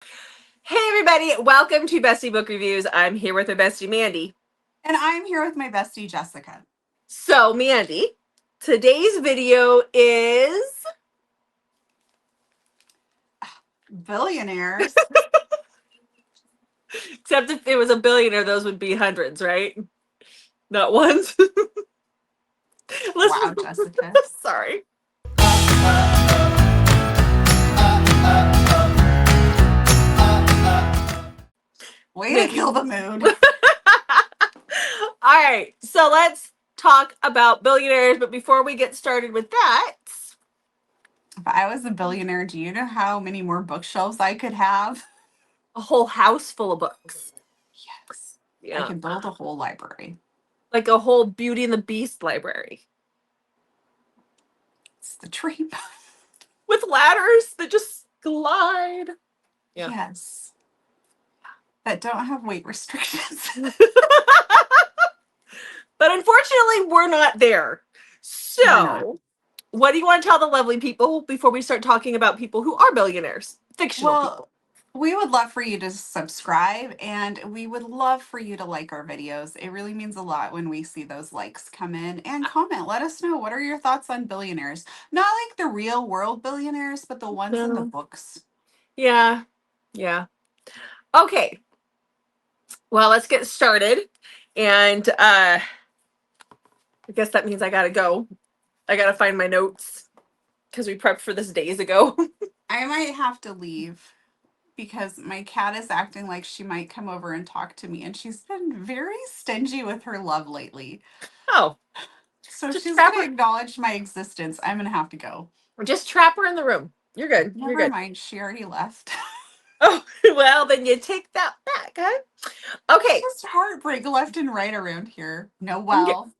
Hey everybody, welcome to Bestie Book Reviews. I'm here with my bestie Mandy. And I'm here with my bestie Jessica. So Mandy, today's video is Billionaires. except if it was a billionaire, those would be hundreds, right? Not ones. Wow, Listen, Jessica. sorry. Way to Mandy. kill the mood. All right, so let's talk about billionaires, but before we get started with that, If I was a billionaire, do you know how many more bookshelves I could have? a whole house full of books. Yes. I Yeah, could build a whole library. like a whole Beauty and the Beast library It's the dream. with ladders that just glide. Yeah. Yes. That don't have weight restrictions. But unfortunately, we're not there. We're not. So, what do you want to tell the lovely people before we start talking about people who are billionaires? Fictional people. Well, we would love for you to subscribe and we would love for you to like our videos. It really means a lot when we see those likes come in and comment. Let us know, what are your thoughts on billionaires? Not like the real world billionaires, but the ones in the No. books. Yeah. Yeah. Okay. Well, let's get started. And I guess that means I got to go. I got to find my notes because we prepped for this days ago. I might have to leave because my cat is acting like she might come over and talk to me, and she's been very stingy with her love lately. Oh, So just she's trap going her. to acknowledge my existence. I'm going to have to go. Just trap her in the room. You're good. You're Never good. mind, she already left. Oh, well, then you take that back, huh? Okay. Just heartbreak left and right around here. Okay. Noelle.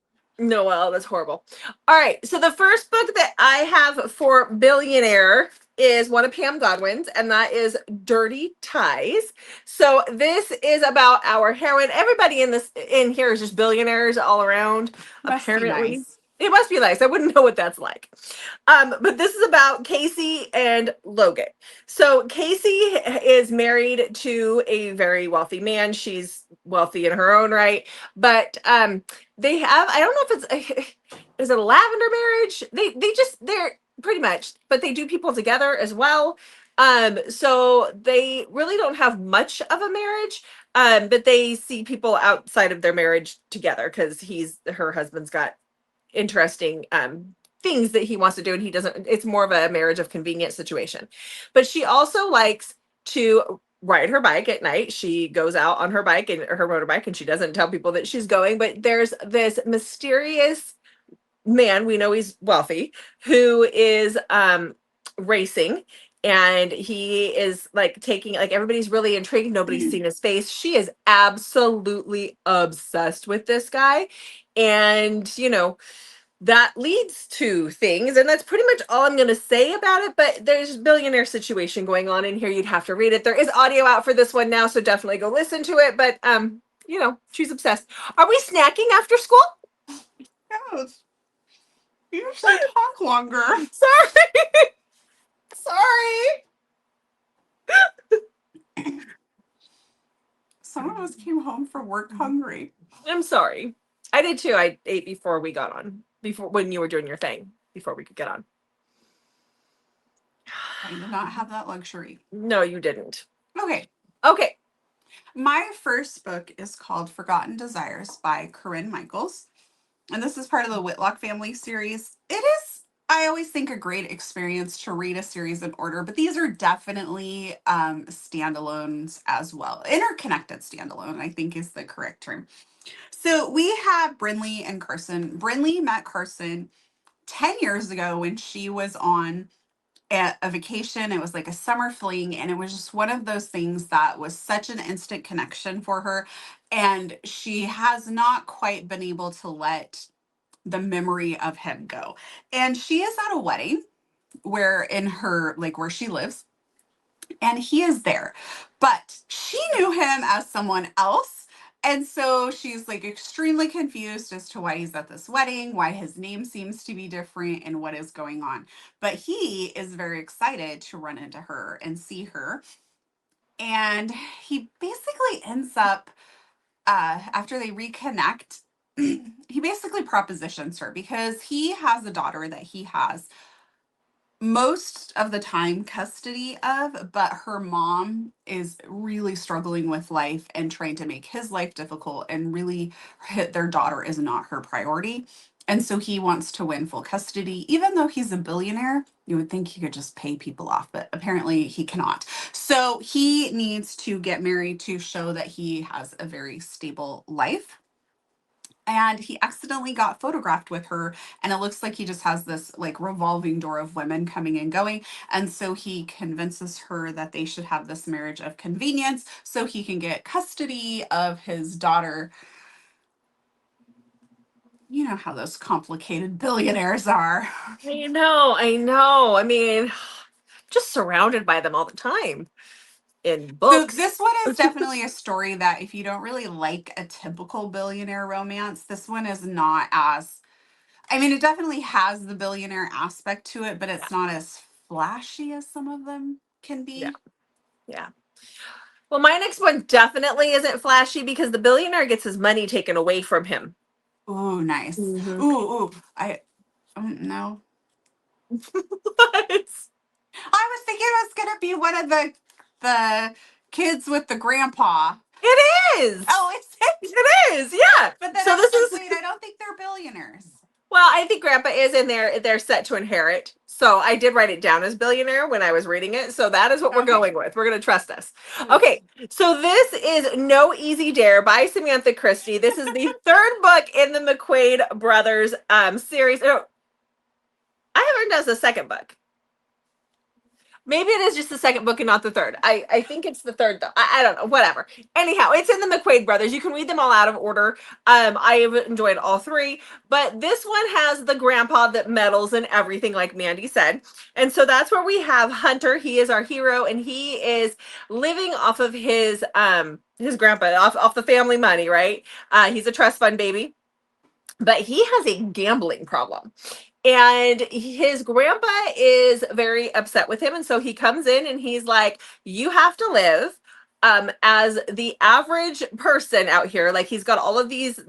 No, well, that's horrible. All right. So the first book that I have for Billionaire is one of Pam Godwin's, and that is Dirty Ties. So this is about our heroine. Everybody in here is just billionaires all around, Must be apparently. nice. It must be nice. I wouldn't know what that's like. But this is about Casey and Logan. So Casey is married to a very wealthy man. She's wealthy in her own right, but they have, I don't know if it's is it a lavender marriage? They're pretty much, but they do people together as well. So they really don't have much of a marriage. But they see people outside of their marriage together because her husband's got interesting things that he wants to do, and he doesn't. It's more of a marriage of convenience situation. But she also likes to ride her bike at night. She goes out on her bike and her motorbike, and she doesn't tell people that she's going. But there's this mysterious man, we know he's wealthy, who is racing, and he is like taking, like, everybody's really intrigued. Nobody's seen his face. She is absolutely obsessed with this guy, and that leads to things, and that's pretty much all I'm going to say about it. But there's a billionaire situation going on in here. You'd have to read it. There is audio out for this one now, so definitely go listen to it. But she's obsessed. Are we snacking after school? Yes. You usually talk longer. Sorry. Sorry. Some of us came home from work hungry. I'm sorry. I did too. I ate before we got on, before when you were doing your thing, before we could get on. I did not have that luxury. No, you didn't. Okay. Okay. My first book is called Forgotten Desires by Corinne Michaels. And this is part of the Whitlock family series. It is, I always think, a great experience to read a series in order, but these are definitely standalones as well. Interconnected standalone, I think, is the correct term. So we have Brinley and Carson. Brinley met Carson 10 years ago when she was on a vacation. It was like a summer fling, and it was just one of those things that was such an instant connection for her. And she has not quite been able to let the memory of him go. And she is at a wedding where in her, like, where she lives, and he is there. But she knew him as someone else. And so she's like extremely confused as to why he's at this wedding, why his name seems to be different, and what is going on. But he is very excited to run into her and see her. And he basically ends up, after they reconnect, he basically propositions her because he has a daughter that he has most of the time custody of, but her mom is really struggling with life and trying to make his life difficult, and really their daughter is not her priority. And so he wants to win full custody, even though he's a billionaire. You would think he could just pay people off, but apparently he cannot. So he needs to get married to show that he has a very stable life. And he accidentally got photographed with her, and it looks like he just has this like revolving door of women coming and going. And so he convinces her that they should have this marriage of convenience so he can get custody of his daughter. You know how those complicated billionaires are. I know. I mean, just surrounded by them all the time in So books. this one is definitely a story that if you don't really like a typical billionaire romance, this one is not as, I mean, it definitely has the billionaire aspect to it, but it's not as flashy as some of them can Yeah. be. Yeah. Well, my next one definitely isn't flashy because the billionaire gets his money taken away from him. Ooh, nice. Mhm. Ooh, I don't know. What? I was thinking it was gonna be one of the kids with the grandpa. It is. Oh, is it? It is. Yeah. But then So I was this like, is wait, I don't think they're billionaires. well, I think Grandpa is in there. They're set to inherit. So I did write it down as billionaire when I was reading it. So that is what we're Okay. going with. We're going to trust us. Sweet. Okay. So this is No Easy Dare by Samantha Christie. This is the third book in the McQuaid Brothers series. Oh, I have written as the second book. Maybe it is just the second book and not the third. I think it's the third though. I don't know. Whatever. Anyhow, it's in the McQuaid brothers. You can read them all out of order. I have enjoyed all three, but this one has the grandpa that meddles and everything, like Mandy said. And so that's where we have Hunter. He is our hero, and he is living off of his grandpa, off the family money, right? He's a trust fund baby, but he has a gambling problem. And his grandpa is very upset with him. And so he comes in and he's like, you have to live as the average person out here. Like he's got all of these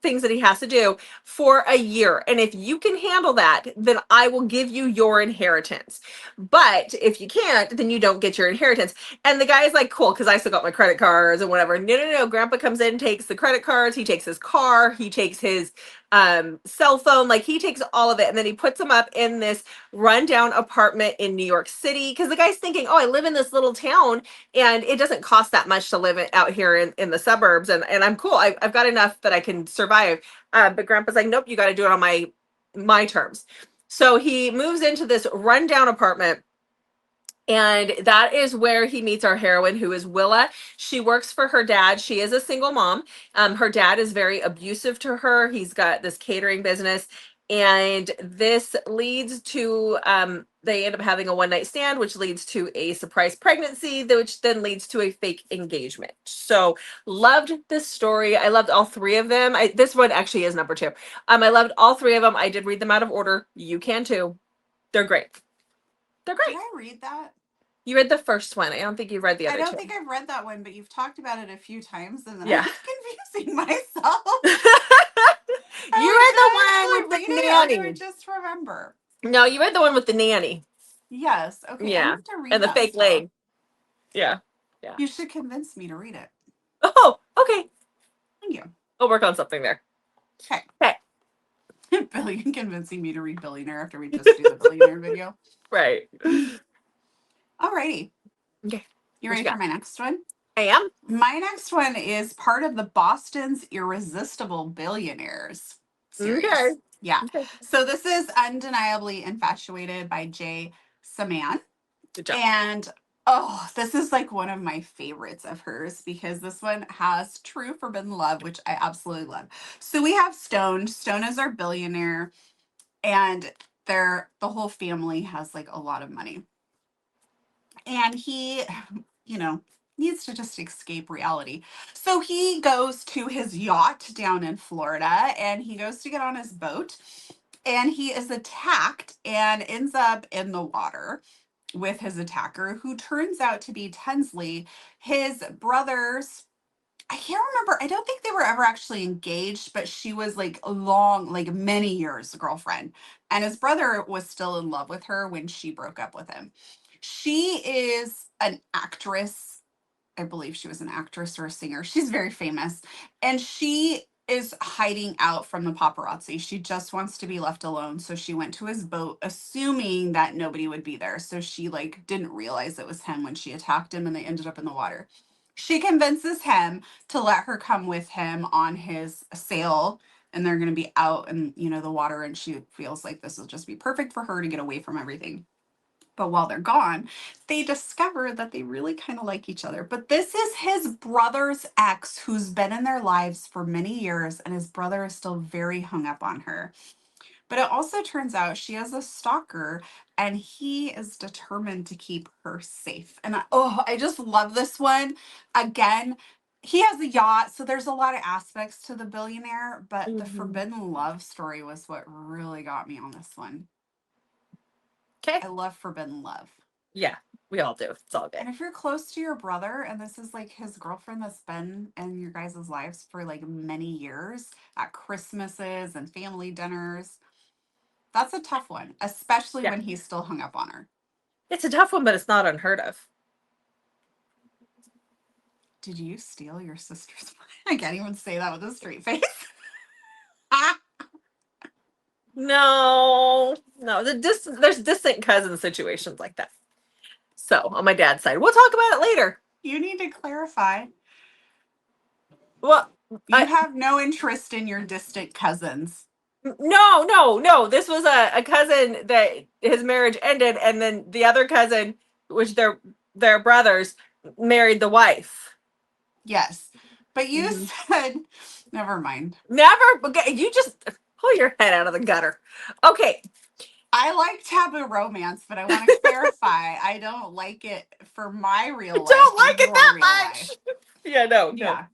things that he has to do for a year. And if you can handle that, then I will give you your inheritance. But if you can't, then you don't get your inheritance. And the guy is like, cool, because I still got my credit cards and whatever. No, no, no. Grandpa comes in, takes the credit cards, he takes his car, he takes his cell phone, like he takes all of it, and then he puts them up in this rundown apartment in New York City because the guy's thinking, oh, I live in this little town and it doesn't cost that much to live out here in the suburbs, and I'm cool. I've got enough that I can survive. But Grandpa's like, nope, you got to do it on my terms. So he moves into this rundown apartment, and that is where he meets our heroine, who is Willa. She works for her dad. She is a single mom. Her dad is very abusive to her. He's got this catering business. And this leads to, they end up having a one night stand, which leads to a surprise pregnancy, which then leads to a fake engagement. So, loved this story. I loved all three of them. This one actually is number two. I loved all three of them. I did read them out of order. You can too. They're great. They're Did great. I read that? You read the first one. I don't think you read the I other don't two. think I've read that one, but you've talked about it a few times, and then I Yeah. was confusing myself. You read the one with the Or do I nanny. just remember? No, you read the one with the nanny. Yes. Okay. I Yeah. need to read And the that fake stuff. leg. Yeah. Yeah. You should convince me to read it. Oh, okay. Thank you. I'll work on something there. Okay. Okay. Billion convincing me to read Billionaire after we just do the Billionaire video. Right. Alrighty. Okay. You What ready for my next one? I am. My next one is part of the Boston's Irresistible Billionaires series. Okay. Yeah. Okay. So this is Undeniably Infatuated by Jay Saman. Good job. And oh, this is like one of my favorites of hers because this one has true forbidden love, which I absolutely love. So we have Stone. Stone is our billionaire, and the whole family has like a lot of money. And he, you know, needs to just escape reality. So he goes to his yacht down in Florida, and he goes to get on his boat, and he is attacked and ends up in the water. with his attacker, who turns out to be Tensley, his brother's. I can't remember. I don't think they were ever actually engaged, but she was like a long, like many years girlfriend. And his brother was still in love with her when she broke up with him. She is an actress. I believe she was an actress or a singer. She's very famous. And she is hiding out from the paparazzi. She just wants to be left alone. So she went to his boat, assuming that nobody would be there. So she like didn't realize it was him when she attacked him and they ended up in the water. She convinces him to let her come with him on his sail, and they're going to be out in, the water, and she feels like this will just be perfect for her to get away from everything. But while they're gone, they discover that they really kind of like each other. But this is his brother's ex who's been in their lives for many years, and his brother is still very hung up on her. But it also turns out she has a stalker, and he is determined to keep her safe. And I just love this one. Again, he has a yacht, so there's a lot of aspects to the billionaire, but the forbidden love story was what really got me on this one. Okay. I love forbidden love. Yeah, we all do. It's all good. And if you're close to your brother and this is like his girlfriend that's been in your guys' lives for like many years at Christmases and family dinners, that's a tough one, especially when he's still hung up on her. It's a tough one, but it's not unheard of. Did you steal your sister's money? I can't even say that with a straight face. No. There's distant cousin situations like that. So on my dad's side, we'll talk about it later. You need to clarify. Well, you have no interest in your distant cousins. No. This was a cousin that his marriage ended, and then the other cousin, which they're brothers, married the wife. Yes, but you said, never mind. You just pull your head out of the gutter. Okay. I like Taboo romance, but I want to clarify, I don't like it for my real life. Don't like it that much. Yeah, no. Yeah.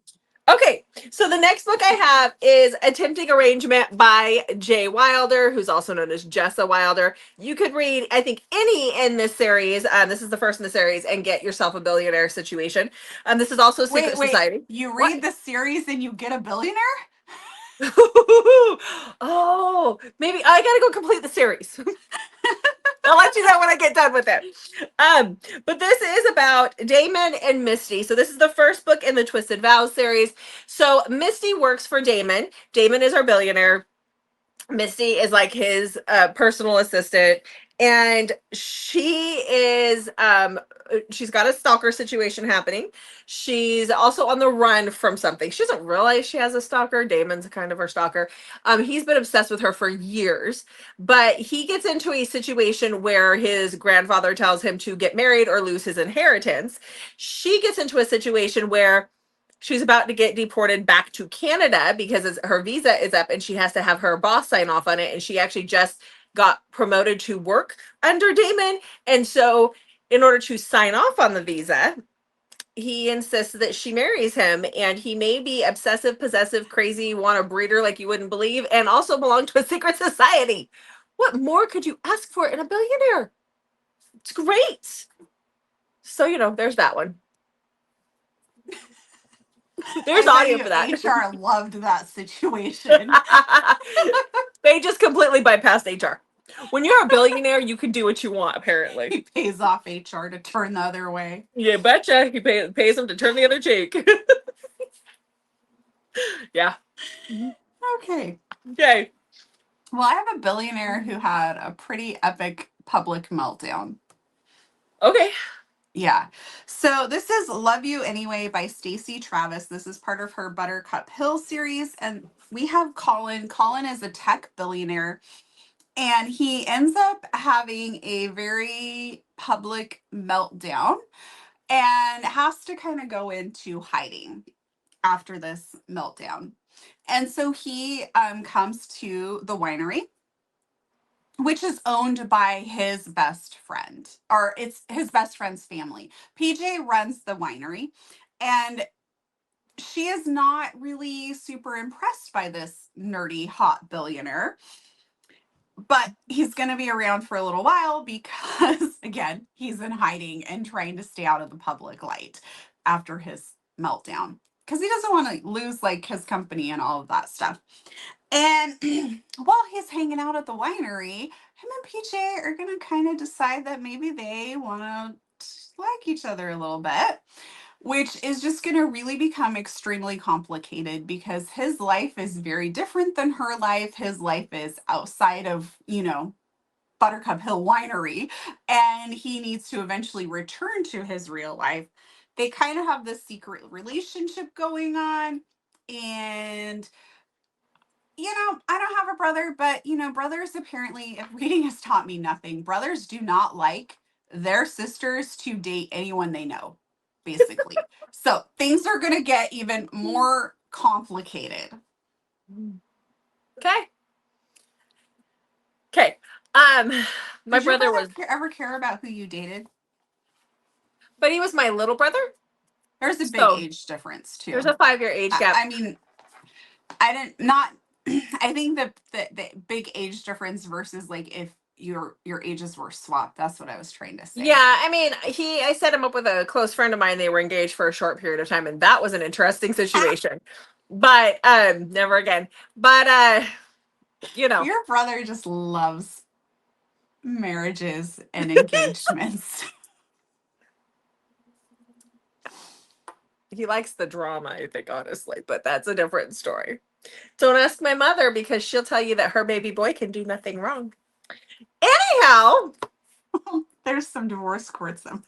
Okay, so the next book I have is Attempting Arrangement by Jay Wilder, who's also known as Jessa Wilder. You could read, I think, any in this series. This is the first in the series, and get yourself a billionaire situation. This is also Secret Society. You read the series and you get a billionaire? Oh, maybe I gotta go complete the series. I'll let you know when I get done with it. But this is about Damon and Misty. So this is the first book in the Twisted Vows series. So Misty works for Damon. Damon is our billionaire. Misty is like his personal assistant. And she's got a stalker situation happening. She's also on the run from something. She doesn't realize she has a stalker. Damon's kind of her stalker. He's been obsessed with her for years, but he gets into a situation where his grandfather tells him to get married or lose his inheritance. She gets into a situation where she's about to get deported back to Canada because her visa is up and she has to have her boss sign off on it. And she actually just got promoted to work under Damon. And so in order to sign off on the visa, he insists that she marries him, and he may be obsessive, possessive, crazy, want to breed her like you wouldn't believe, and also belong to a secret society. What more could you ask for in a billionaire? It's great. So, there's that one. There's audio for that. HR loved that situation. They just completely bypassed HR. When you're a billionaire, you can do what you want, apparently. He pays off HR to turn the other way. Yeah, betcha. He pays them to turn the other cheek. Yeah. Okay. Okay. Well, I have a billionaire who had a pretty epic public meltdown. Okay. Yeah. So this is Love You Anyway by Stacey Travis. This is part of her Buttercup Hill series. And we have Colin. Colin is a tech billionaire. And he ends up having a very public meltdown and has to kind of go into hiding after this meltdown. And so he comes to the winery, which is owned by his best friend, or it's his best friend's family. PJ runs the winery, and she is not really super impressed by this nerdy, hot billionaire. But he's going to be around for a little while because, again, he's in hiding and trying to stay out of the public light after his meltdown because he doesn't want to lose like his company and all of that stuff. And while he's hanging out at the winery, him and PJ are going to kind of decide that maybe they want to like each other a little bit, which is just going to really become extremely complicated because his life is very different than her life. His life is outside of, Buttercup Hill Winery, and he needs to eventually return to his real life. They kind of have this secret relationship going on. And, I don't have a brother, but, brothers apparently, if reading has taught me nothing, brothers do not like their sisters to date anyone they know, basically. So things are going to get even more complicated. Okay. Okay. My Did your brother was, ever care about who you dated? but he was my little brother. There's a big So age difference too. there's a 5-year age gap. I mean, I didn't not. I think the big age difference versus like if your ages were swapped. That's what I was trying to say. Yeah, I mean, I set him up with a close friend of mine. They were engaged for a short period of time, and that was an interesting situation. But never again. But Your brother just loves marriages and engagements. he likes the drama, I think, honestly, but that's a different story. Don't ask my mother because she'll tell you that her baby boy can do nothing wrong. Anyhow, There's some divorce court summaries.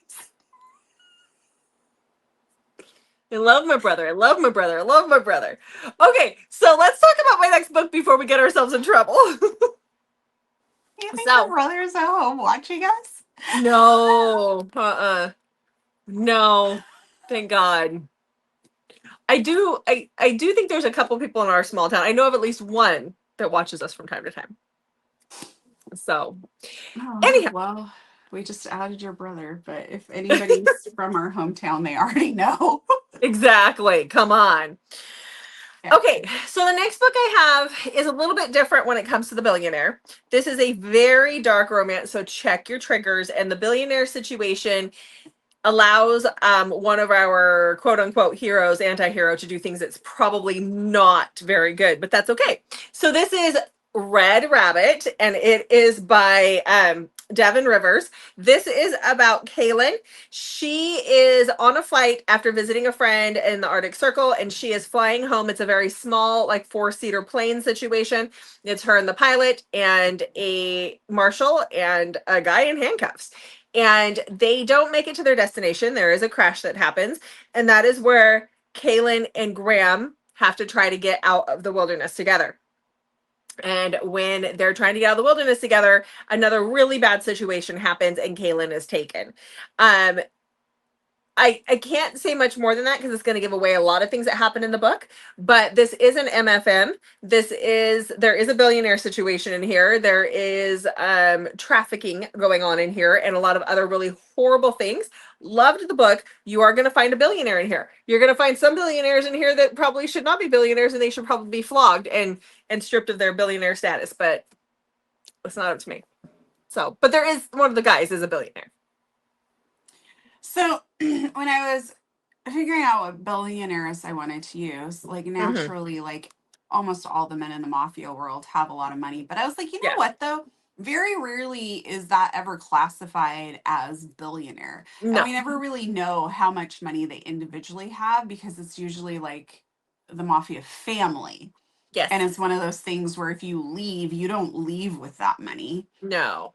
I love my brother. I love my brother. I love my brother. Okay, so let's talk about my next book before we get ourselves in trouble. You think your brother's at home watching us? No. No. Thank God. I do think there's a couple people in our small town. I know of at least one that watches us from time to time. So, anyhow. Well, we just added your brother, but if anybody's from our hometown, they already know. Exactly. Come on. Yeah. Okay, so the next book I have is a little bit different when it comes to the billionaire. This is a very dark romance, so check your triggers. And the billionaire situation allows one of our quote unquote heroes, anti-hero, to do things that's probably not very good, but that's okay. So this is Red Rabbit, and it is by Devin Rivers. This is about Kaylin. She is on a flight after visiting a friend in the Arctic Circle, and she is flying home. It's a very small, like 4-seater plane situation. It's her and the pilot and a marshal and a guy in handcuffs. And they don't make it to their destination. There is a crash that happens, and that is where Kaylin and Graham have to try to get out of the wilderness together. And when they're trying to get out of the wilderness together, another really bad situation happens and Kaylin is taken. I can't say much more than that because it's going to give away a lot of things that happen in the book, but this is an MFM. There is a billionaire situation in here. There is trafficking going on in here and a lot of other really horrible things. Loved the book. You are going to find a billionaire in here. You're going to find some billionaires in here that probably should not be billionaires and they should probably be flogged and stripped of their billionaire status, but it's not up to me. So, but there is one of the guys is a billionaire. So when I was figuring out what billionaires I wanted to use, like naturally, like almost all the men in the mafia world have a lot of money. But I was like, you know what though? Very rarely is that ever classified as billionaire. No. And we never really know how much money they individually have because it's usually like the mafia family. Yes. And it's one of those things where if you leave, you don't leave with that money. No.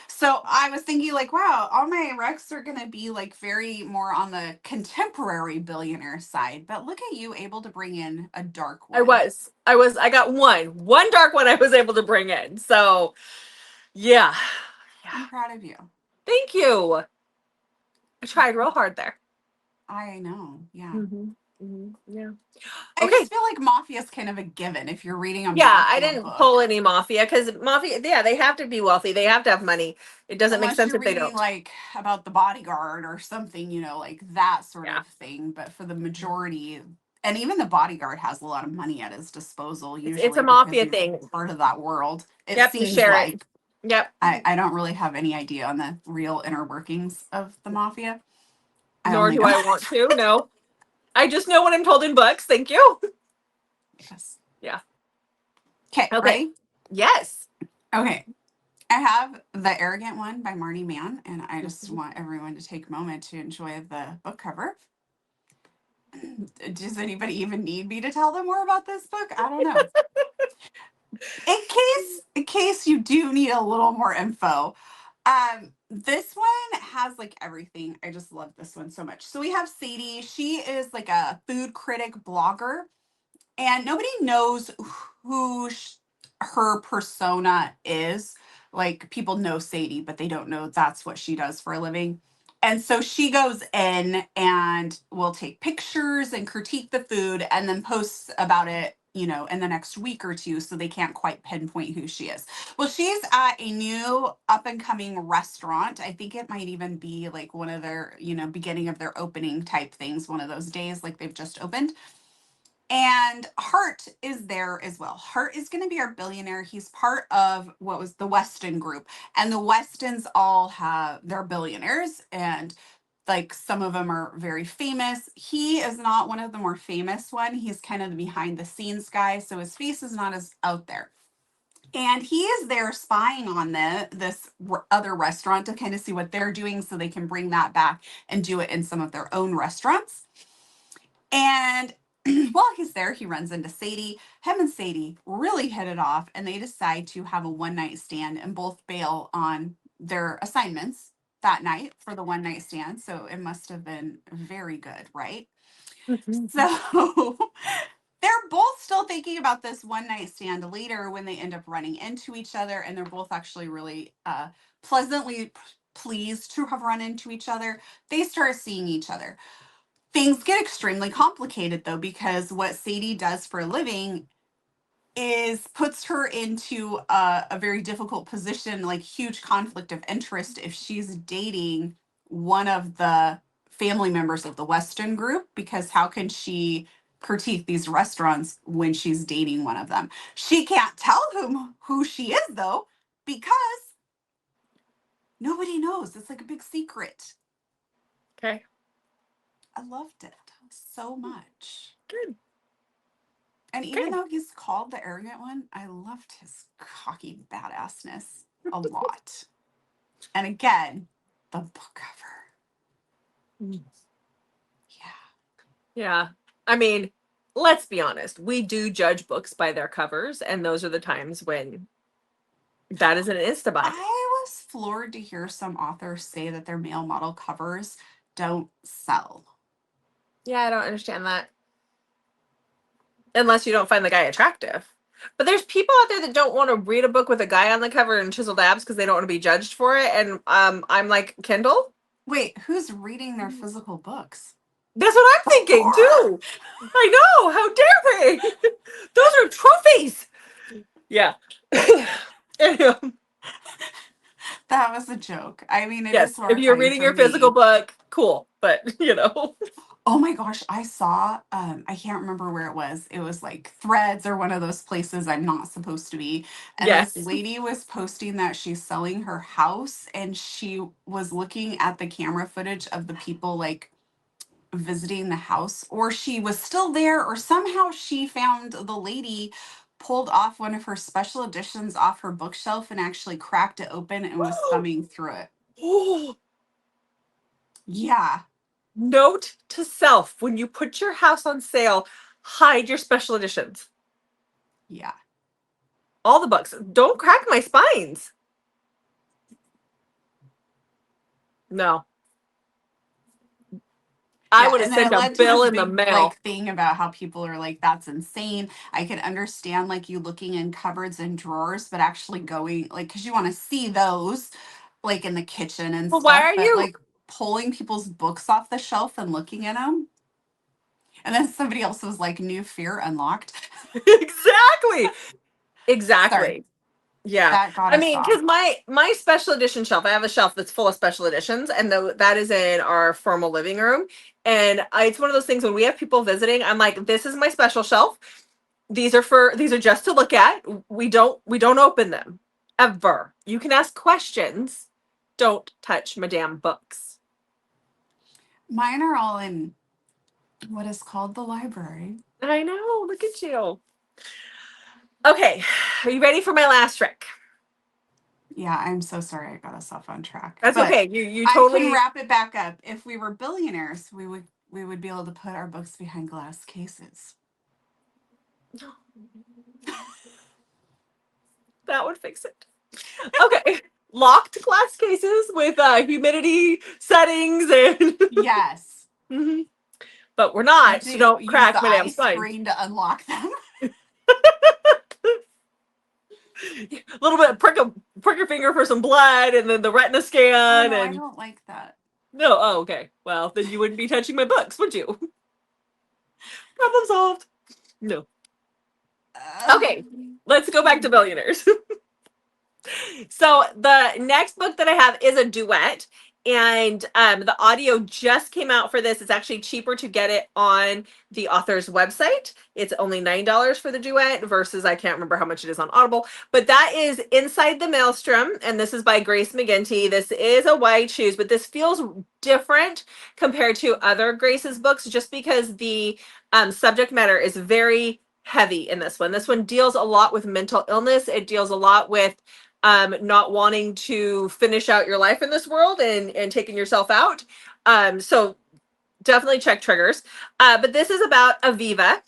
So I was thinking like, wow, all my recs are going to be like very more on the contemporary billionaire side. But look at you able to bring in a dark one. I got one dark one I was able to bring in. So yeah. I'm proud of you. Thank you. I tried real hard there. I know. Yeah. Yeah. I just feel like mafia is kind of a given if you're reading a mafia I didn't pull any mafia because mafia, they have to be wealthy. They have to have money. It doesn't make sense if they don't. Like about The Bodyguard or something, like that sort of thing. But for the majority, And even the bodyguard has a lot of money at his disposal, It's usually a because mafia he's thing. part of that world. It Yep, to seems share it. like. Yep. I don't really have any idea on the real inner workings of the mafia. I Nor only do know. I want to. No. I just know what I'm told in books. Thank you. Yes. Yeah. Okay, Okay. ready? Yes. Okay. I have The Arrogant One by Marnie Mann, and I just Mhm. want everyone to take a moment to enjoy the book cover. Does anybody even need me to tell them more about this book? I don't know. In case you do need a little more info, this one has like everything. I just love this one so much. So we have Sadie. She is like a food critic blogger, and nobody knows who her persona is. Like people know Sadie, but they don't know that's what she does for a living. And so she goes in and will take pictures and critique the food and then posts about it, in the next week or two. So they can't quite pinpoint who she is. Well, she's at a new up and coming restaurant. I think it might even be like one of their, beginning of their opening type things, one of those days like they've just opened. And Hart is there as well. Hart is going to be our billionaire. He's part of what was the Weston group. And the Westons all have, they're billionaires. And like some of them are very famous. He is not one of the more famous one. He's kind of the behind the scenes guy. So his face is not as out there. And he is there spying on this other restaurant to kind of see what they're doing so they can bring that back and do it in some of their own restaurants. And while he's there, he runs into Sadie. Him and Sadie really hit it off, and they decide to have a one night stand and both bail on their assignments that night for the one night stand. So it must have been very good, right? So they're both still thinking about this one night stand later when they end up running into each other, and they're both actually really pleasantly pleased to have run into each other. They start seeing each other. Things get extremely complicated though, because what Sadie does for a living is puts her into a very difficult position, like huge conflict of interest if she's dating one of the family members of the Western group, because how can she critique these restaurants when she's dating one of them? She can't tell who she is though, because nobody knows. It's like a big secret. Okay. I loved it so much. Good. And even Okay. though he's called the arrogant one, I loved his cocky badassness a lot. And again, the book cover. Mm. Yeah. Yeah. I mean, let's be honest. We do judge books by their covers, and those are the times when that is an insta buy. I was floored to hear some authors say that their male model covers don't sell. Yeah, I don't understand that. Unless you don't find the guy attractive. But there's people out there that don't want to read a book with a guy on the cover and chiseled abs because they don't want to be judged for it. And I'm like, Kindle? Wait, who's reading their physical books? That's what I'm thinking too. I know. How dare they? Those are trophies. Yeah. Anyway, That was a joke. I mean, it is yes. If you're horrifying reading for your physical me. book, cool. But Oh my gosh, I saw I can't remember where it was. It was like Threads or one of those places I'm not supposed to be. And this yes. lady was posting that she's selling her house, and she was looking at the camera footage of the people like visiting the house, or she was still there, or somehow she found the lady pulled off one of her special editions off her bookshelf and actually cracked it open and was thumbing through it. Oh, Yeah. note to self: when you put your house on sale, hide your special editions. Yeah. All the books. Don't crack my spines. No. I Yeah, would have and then sent it a led to bill this in the big like mail. thing about how people are like, that's insane. I could understand like you looking in cupboards and drawers, but actually going like, because you want to see those like in the kitchen and Well, why stuff, are but you like pulling people's books off the shelf and looking at them. And then somebody else was like, new fear unlocked. exactly? Sorry. Exactly. Yeah. That got I us mean, because soft. my special edition shelf, I have a shelf that's full of special editions, and that is in our formal living room. And it's one of those things when we have people visiting, I'm like, this is my special shelf. These are just to look at. We don't open them ever. You can ask questions. Don't touch Madame books. Mine are all in what is called the library. I know. Look at you. Okay, are you ready for my last trick? Yeah, I'm so sorry I got us off on track. That's But okay. You I can totally. wrap it back up. If we were billionaires, we would be able to put our books behind glass cases. That would fix it. Okay. Locked glass cases with humidity settings and Yes. Mhm. But we're You have not, so to don't use crack the eye Madame's spine. screen to unlock them. A little bit prick your finger for some blood and then the retina Oh scan no, I and don't like that. no, oh okay. Well, then you wouldn't be touching my books, would you? Problem solved. No. Okay. Let's go back to billionaires. So the next book that I have is a duet, and the audio just came out for this. It's actually cheaper to get it on the author's website. It's only $9 for the duet versus I can't remember how much it is on Audible, but that is Inside the Maelstrom, and this is by Grace McGinty. This is a wide choose, but this feels different compared to other Grace's books just because the subject matter is very heavy in this one. This one deals a lot with mental illness. It deals a lot with not wanting to finish out your life in this world and taking yourself out. So definitely check triggers. But this is about Aviva.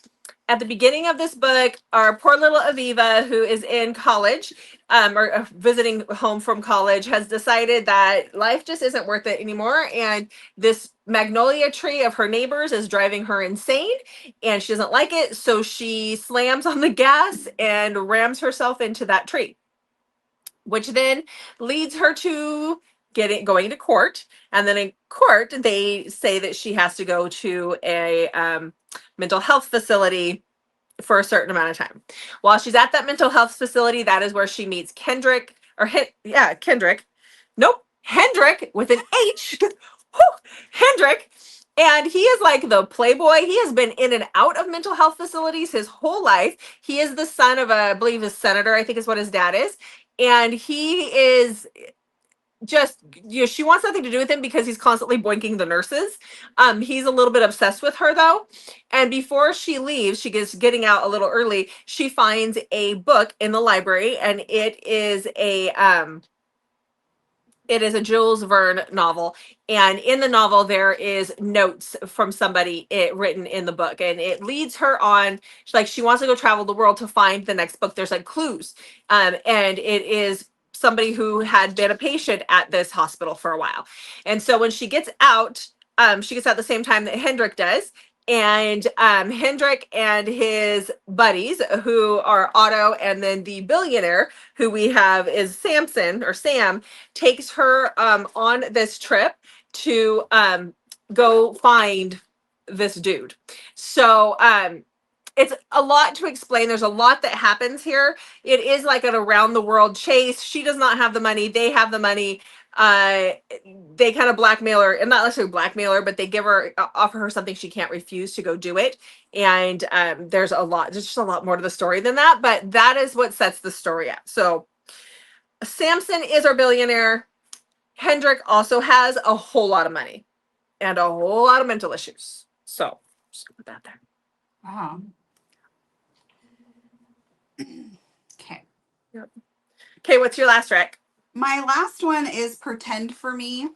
At the beginning of this book, our poor little Aviva, who is in college or visiting home from college, has decided that life just isn't worth it anymore. And this magnolia tree of her neighbors is driving her insane and she doesn't like it. So she slams on the gas and rams herself into that tree, which then leads her to going to court. And then in court, they say that she has to go to a mental health facility for a certain amount of time. While she's at that mental health facility, that is where she meets Kendrick, or Kendrick. Nope, Hendrick with an H. Hendrick. And he is like the playboy. He has been in and out of mental health facilities his whole life. He is the son of I believe, a senator, I think is what his dad is. And he is just, she wants nothing to do with him because he's constantly boinking the nurses. He's a little bit obsessed with her though. And before she leaves, she gets getting out a little early. She finds a book in the library, and it is a Jules Verne novel, and in the novel there is notes from somebody written in the book, and it leads her on. She wants to go travel the world to find the next book. There's like clues, and it is somebody who had been a patient at this hospital for a while, and so when she gets out the same time that Hendrik does. And Hendrik and his buddies, who are Otto, and then the billionaire who we have is Samson or Sam, takes her on this trip to go find this dude. So it's a lot to explain. There's a lot that happens here. It is like an around the world chase. She does not have the money. They have the money. Uh, they kind of blackmail her, and not necessarily blackmail her, but they offer her something she can't refuse to go do it. And there's just a lot more to the story than that, but that is what sets the story up. So Samson is our billionaire. Hendrik also has a whole lot of money and a whole lot of mental issues. So just put that there. Wow. Okay. Yep. Okay, what's your last rec? My last one is Pretend for Me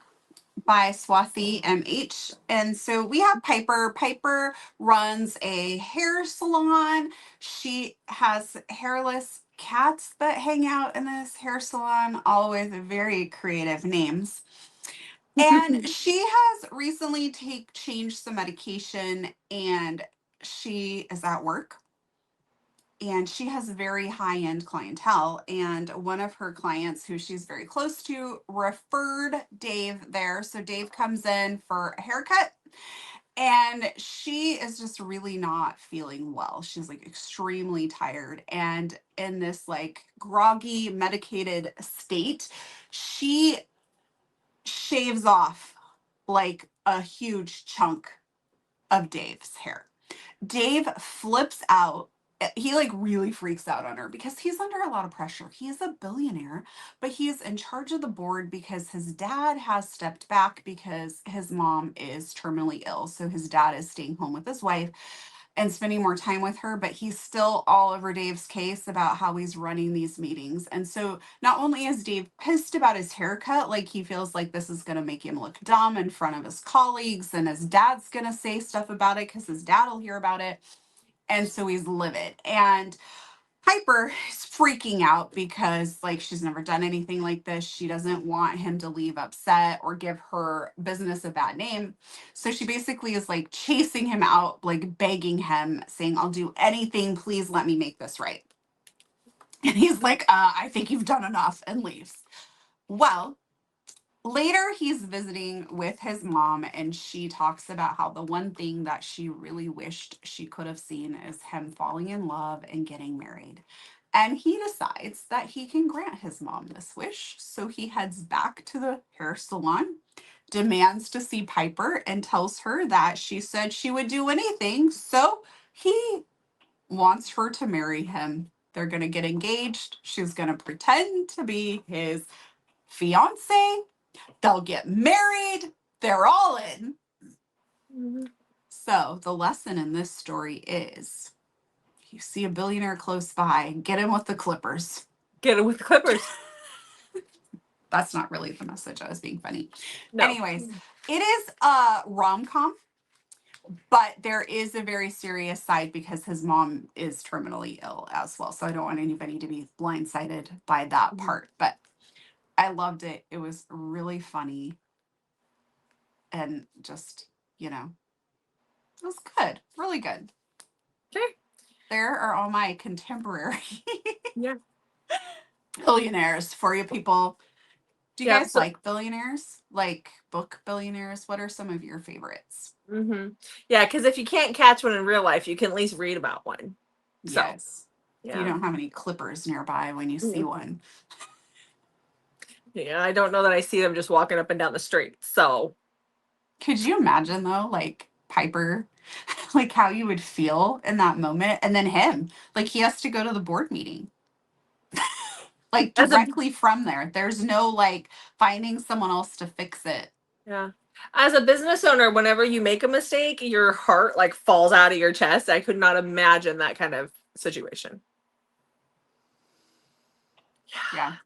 by Swathi MH. And so we have Piper. Piper runs a hair salon. She has hairless cats that hang out in this hair salon, all with very creative names. And she has recently changed some medication, and she is at work, and she has very high-end clientele. And one of her clients, who she's very close to, referred Dave there. So Dave comes in for a haircut, And she is just really not feeling well. She's like extremely tired and in this like groggy, medicated state. She shaves off like a huge chunk of Dave's hair. Dave flips out. He like really freaks out on her because he's under a lot of pressure. He's a billionaire, but he's in charge of the board because his dad has stepped back because his mom is terminally ill. So his dad is staying home with his wife and spending more time with her, but he's still all over Dave's case about how he's running these meetings. And so not only is Dave pissed about his haircut, like he feels like this is going to make him look dumb in front of his colleagues, and his dad's going to say stuff about it because his dad will hear about it. And so he's livid. And Piper is freaking out because like she's never done anything like this. She doesn't want him to leave upset or give her business a bad name. So she basically is like chasing him out, like begging him, saying, I'll do anything. Please let me make this right. And he's like, I think you've done enough, and leaves. Well, later he's visiting with his mom and she talks about how the one thing that she really wished she could have seen is him falling in love and getting married. And he decides that he can grant his mom this wish. So he heads back to the hair salon, demands to see Piper, and tells her that she said she would do anything. So he wants her to marry him. They're going to get engaged. She's going to pretend to be his fiance. They'll get married. They're all in. Mhm. So the lesson in this story is you see a billionaire close by, get in with the Clippers. Get it with Clippers. That's not really the message. I was being funny. No. Anyways, it is a rom-com, but there is a very serious side because his mom is terminally ill as well. So I don't want anybody to be blindsided by that part. But I loved it. It was really funny. And just, you know, it was good. Really good. Okay. There are all my contemporary Yeah. billionaires for you people. Do you Yeah. guys like billionaires? Like book billionaires? What are some of your favorites? Yeah, because if you can't catch one in real life, you can at least read about one. So, Yes. If you don't have any Clippers nearby when you see one. Yeah, I don't know that I see them just walking up and down the street. So, Could you imagine though, like Piper, like how you would feel in that moment? And then him, like he has to go to the board meeting. Like as a directly from there. There's no like finding someone else to fix it. yeah, as a business owner, whenever you make a mistake, your heart like falls out of your chest. I could not imagine that kind of situation. Yeah.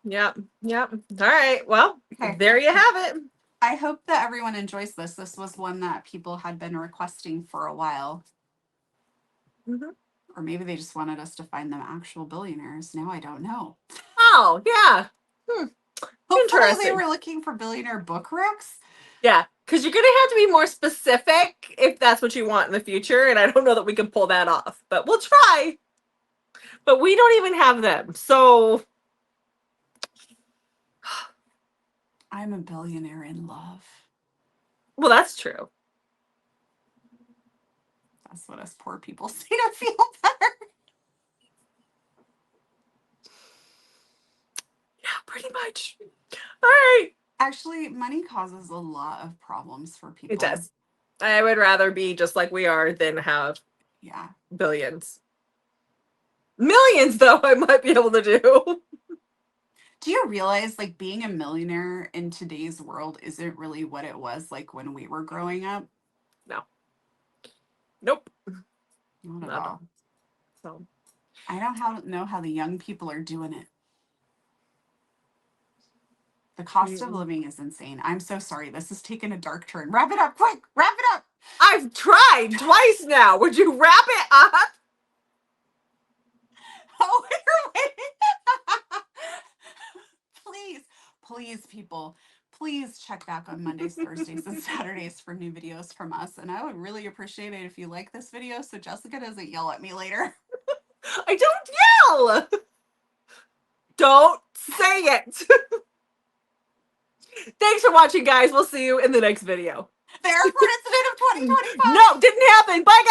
Yep. Yep. All right. Well, Okay. there you have it. I hope that everyone enjoys this. This was one that people had been requesting for a while. Or maybe they just wanted us to find them actual billionaires. Now I don't know. Oh, yeah. Hopefully Interesting. they were looking for billionaire book recs. Yeah, because you're going to have to be more specific if that's what you want in the future. And I don't know that we can pull that off, but we'll try. But we don't even have them. So I'm a billionaire in love. well, that's true. That's what us poor people say to feel better. Yeah, pretty much. All right. Actually, money causes a lot of problems for people. It does. I would rather be just like we are than have billions. Millions, though, I might be able to do. Do you realize like being a millionaire in today's world isn't really what it was like when we were growing up? No. Nope. Not at all. So I don't know how the young people are doing it. The cost of living is insane. I'm so sorry. This has taken a dark turn. Wrap it up, quick. Wrap it up. I've tried twice now. Would you wrap it up? Oh, we're waiting. Please, people, please check back on Mondays, Thursdays, and Saturdays for new videos from us. And I would really appreciate it if you like this video so Jessica doesn't yell at me later. I don't yell. Don't say it. Thanks for watching, guys. We'll see you in the next video. The airport incident of 2025. No, didn't happen. Bye,